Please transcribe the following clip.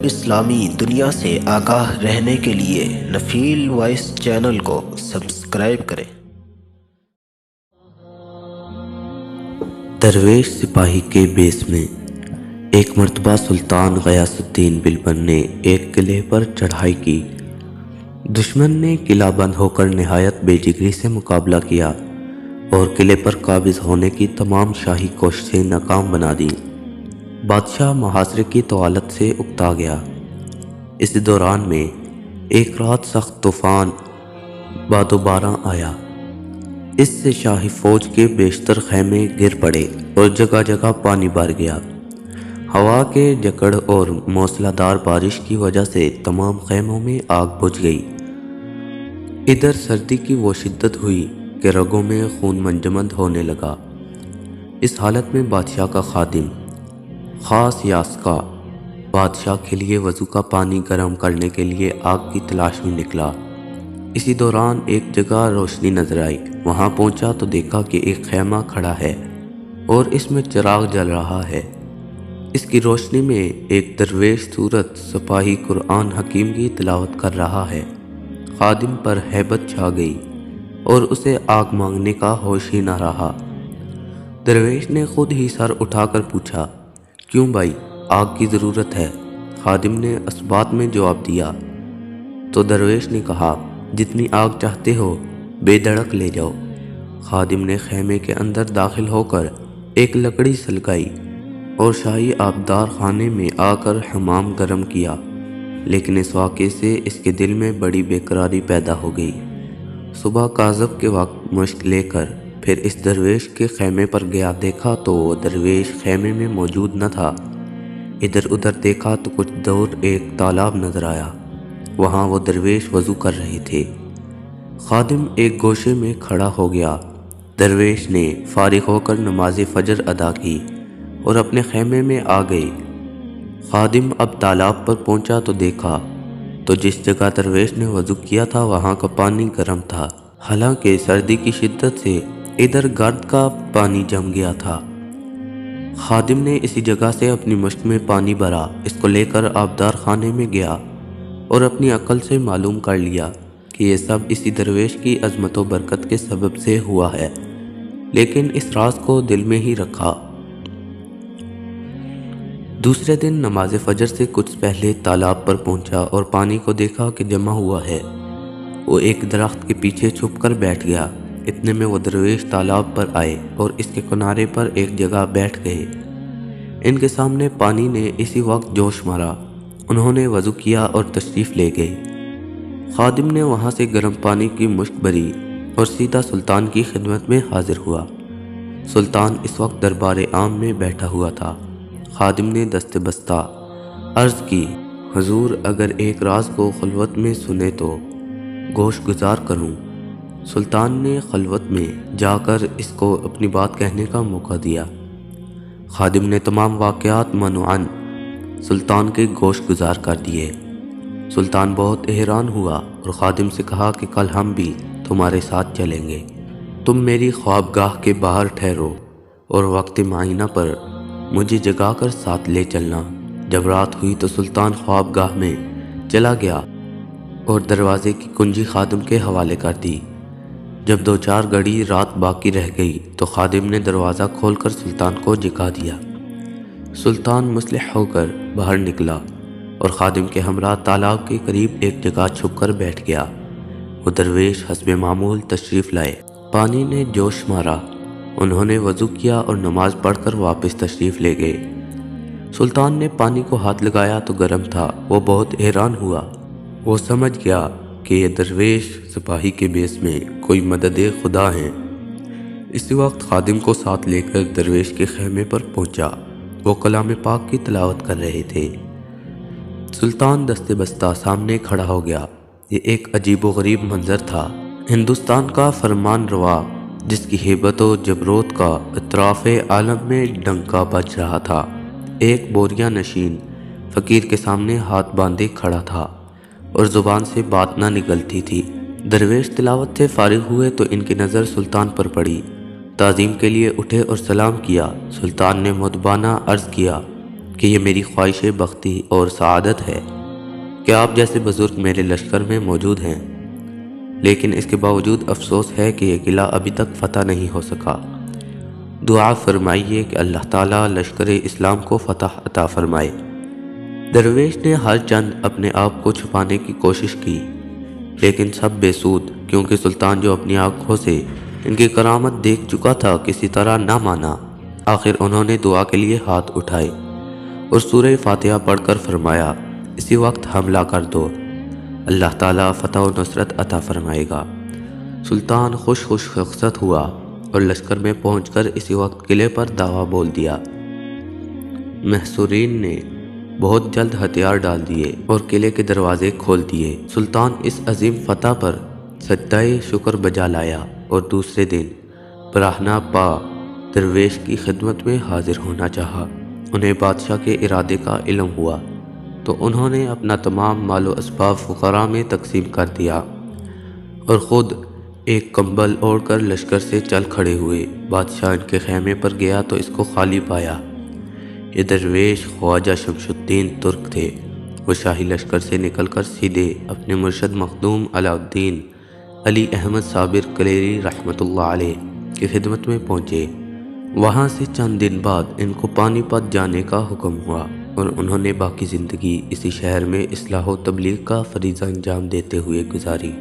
اسلامی دنیا سے آگاہ رہنے کے لیے نفیل وائس چینل کو سبسکرائب کریں۔ درویش سپاہی کے بیس میں ایک مرتبہ سلطان غیاث الدین بلبن نے ایک قلعے پر چڑھائی کی۔ دشمن نے قلعہ بند ہو کر نہایت بے جگری سے مقابلہ کیا اور قلعے پر قابض ہونے کی تمام شاہی کوششیں ناکام بنا دیں۔ بادشاہ محاصرے کی طوالت سے اکتا گیا۔ اس دوران میں ایک رات سخت طوفان باد و باراں آیا۔ اس سے شاہی فوج کے بیشتر خیمے گر پڑے اور جگہ جگہ پانی بھر گیا۔ ہوا کے جکڑ اور موسلا دھار بارش کی وجہ سے تمام خیموں میں آگ بجھ گئی۔ ادھر سردی کی وہ شدت ہوئی کہ رگوں میں خون منجمد ہونے لگا۔ اس حالت میں بادشاہ کا خادم خاص یاسکا بادشاہ کے لیے وضو کا پانی گرم کرنے کے لیے آگ کی تلاش میں نکلا۔ اسی دوران ایک جگہ روشنی نظر آئی۔ وہاں پہنچا تو دیکھا کہ ایک خیمہ کھڑا ہے اور اس میں چراغ جل رہا ہے۔ اس کی روشنی میں ایک درویش صورت سپاہی قرآن حکیم کی تلاوت کر رہا ہے۔ خادم پر ہیبت چھا گئی اور اسے آگ مانگنے کا ہوش ہی نہ رہا۔ درویش نے خود ہی سر اٹھا کر پوچھا، کیوں بھائی، آگ کی ضرورت ہے؟ خادم نے اثبات میں جواب دیا۔ تو درویش نے کہا، جتنی آگ چاہتے ہو بے دھڑک لے جاؤ۔ خادم نے خیمے کے اندر داخل ہو کر ایک لکڑی سلگائی اور شاہی آبدار خانے میں آ کر حمام گرم کیا، لیکن اس واقعے سے اس کے دل میں بڑی بے قراری پیدا ہو گئی۔ صبح کاذب کے وقت مشک لے کر پھر اس درویش کے خیمے پر گیا، دیکھا تو وہ درویش خیمے میں موجود نہ تھا۔ ادھر ادھر دیکھا تو کچھ دور ایک تالاب نظر آیا۔ وہاں وہ درویش وضو کر رہے تھے۔ خادم ایک گوشے میں کھڑا ہو گیا۔ درویش نے فارغ ہو کر نماز فجر ادا کی اور اپنے خیمے میں آ گئے۔ خادم اب تالاب پر پہنچا تو دیکھا تو جس جگہ درویش نے وضو کیا تھا وہاں کا پانی گرم تھا، حالانکہ سردی کی شدت سے ادھر گرد کا پانی جم گیا تھا۔ خادم نے اسی جگہ سے اپنی مشک میں پانی بھرا، اس کو لے کر آبدار خانے میں گیا اور اپنی عقل سے معلوم کر لیا کہ یہ سب اسی درویش کی عظمت و برکت کے سبب سے ہوا ہے، لیکن اس راز کو دل میں ہی رکھا۔ دوسرے دن نماز فجر سے کچھ پہلے تالاب پر پہنچا اور پانی کو دیکھا کہ جمع ہوا ہے۔ وہ ایک درخت کے پیچھے چھپ کر بیٹھ گیا۔ اتنے میں وہ درویش تالاب پر آئے اور اس کے کنارے پر ایک جگہ بیٹھ گئے۔ ان کے سامنے پانی نے اسی وقت جوش مارا۔ انہوں نے وضو کیا اور تشریف لے گئے۔ خادم نے وہاں سے گرم پانی کی مشک بھری اور سیدھا سلطان کی خدمت میں حاضر ہوا۔ سلطان اس وقت دربار عام میں بیٹھا ہوا تھا۔ خادم نے دست بستہ عرض کی، حضور، اگر ایک راز کو خلوت میں سنے تو گوش گزار کروں۔ سلطان نے خلوت میں جا کر اس کو اپنی بات کہنے کا موقع دیا۔ خادم نے تمام واقعات منوعاً سلطان کے گوش گزار کر دیے۔ سلطان بہت حیران ہوا اور خادم سے کہا کہ کل ہم بھی تمہارے ساتھ چلیں گے۔ تم میری خوابگاہ کے باہر ٹھہرو اور وقت معینہ پر مجھے جگا کر ساتھ لے چلنا۔ جب رات ہوئی تو سلطان خوابگاہ میں چلا گیا اور دروازے کی کنجی خادم کے حوالے کر دی۔ جب 2-4 گھڑی رات باقی رہ گئی تو خادم نے دروازہ کھول کر سلطان کو جگا دیا۔ سلطان مسلح ہو کر باہر نکلا اور خادم کے ہمراہ تالاب کے قریب ایک جگہ چھپ کر بیٹھ گیا۔ وہ درویش حسب معمول تشریف لائے۔ پانی نے جوش مارا۔ انہوں نے وضو کیا اور نماز پڑھ کر واپس تشریف لے گئے۔ سلطان نے پانی کو ہاتھ لگایا تو گرم تھا۔ وہ بہت حیران ہوا۔ وہ سمجھ گیا کہ یہ درویش سپاہی کے بیس میں کوئی مدد خدا ہیں۔ اسی وقت خادم کو ساتھ لے کر درویش کے خیمے پر پہنچا۔ وہ کلام پاک کی تلاوت کر رہے تھے۔ سلطان دست بستہ سامنے کھڑا ہو گیا۔ یہ ایک عجیب و غریب منظر تھا۔ ہندوستان کا فرمان روا جس کی ہیبت و جبروت کا اطراف عالم میں ڈنکا بج رہا تھا، ایک بوریا نشین فقیر کے سامنے ہاتھ باندھے کھڑا تھا اور زبان سے بات نہ نکلتی تھی۔ درویش تلاوت سے فارغ ہوئے تو ان کی نظر سلطان پر پڑی۔ تعظیم کے لیے اٹھے اور سلام کیا۔ سلطان نے مدبانہ عرض کیا، کہ یہ میری خواہش بختی اور سعادت ہے کہ آپ جیسے بزرگ میرے لشکر میں موجود ہیں، لیکن اس کے باوجود افسوس ہے کہ یہ قلعہ ابھی تک فتح نہیں ہو سکا۔ دعا فرمائیے کہ اللہ تعالیٰ لشکر اسلام کو فتح عطا فرمائے۔ درویش نے ہر چند اپنے آپ کو چھپانے کی کوشش کی، لیکن سب بے سود، کیونکہ سلطان جو اپنی آنکھوں سے ان کی کرامت دیکھ چکا تھا کسی طرح نہ مانا۔ آخر انہوں نے دعا کے لیے ہاتھ اٹھائے اور سورہ فاتحہ پڑھ کر فرمایا، اسی وقت حملہ کر دو، اللہ تعالیٰ فتح و نصرت عطا فرمائے گا۔ سلطان خوش رخصت ہوا اور لشکر میں پہنچ کر اسی وقت قلعے پر دعویٰ بول دیا۔ محصورین نے بہت جلد ہتھیار ڈال دیے اور قلعے کے دروازے کھول دیے۔ سلطان اس عظیم فتح پر سجدہ شکر بجا لایا اور دوسرے دن براہنا پا درویش کی خدمت میں حاضر ہونا چاہا۔ انہیں بادشاہ کے ارادے کا علم ہوا تو انہوں نے اپنا تمام مال و اسباب فقراء میں تقسیم کر دیا اور خود ایک کمبل اوڑھ کر لشکر سے چل کھڑے ہوئے۔ بادشاہ ان کے خیمے پر گیا تو اس کو خالی پایا۔ یہ درویش خواجہ شمس الدین ترک تھے۔ وہ شاہی لشکر سے نکل کر سیدھے اپنے مرشد مخدوم علاء الدین علی احمد صابر کلیری رحمۃ اللہ علیہ کی خدمت میں پہنچے۔ وہاں سے چند دن بعد ان کو پانی پت جانے کا حکم ہوا اور انہوں نے باقی زندگی اسی شہر میں اصلاح و تبلیغ کا فریضہ انجام دیتے ہوئے گزاری۔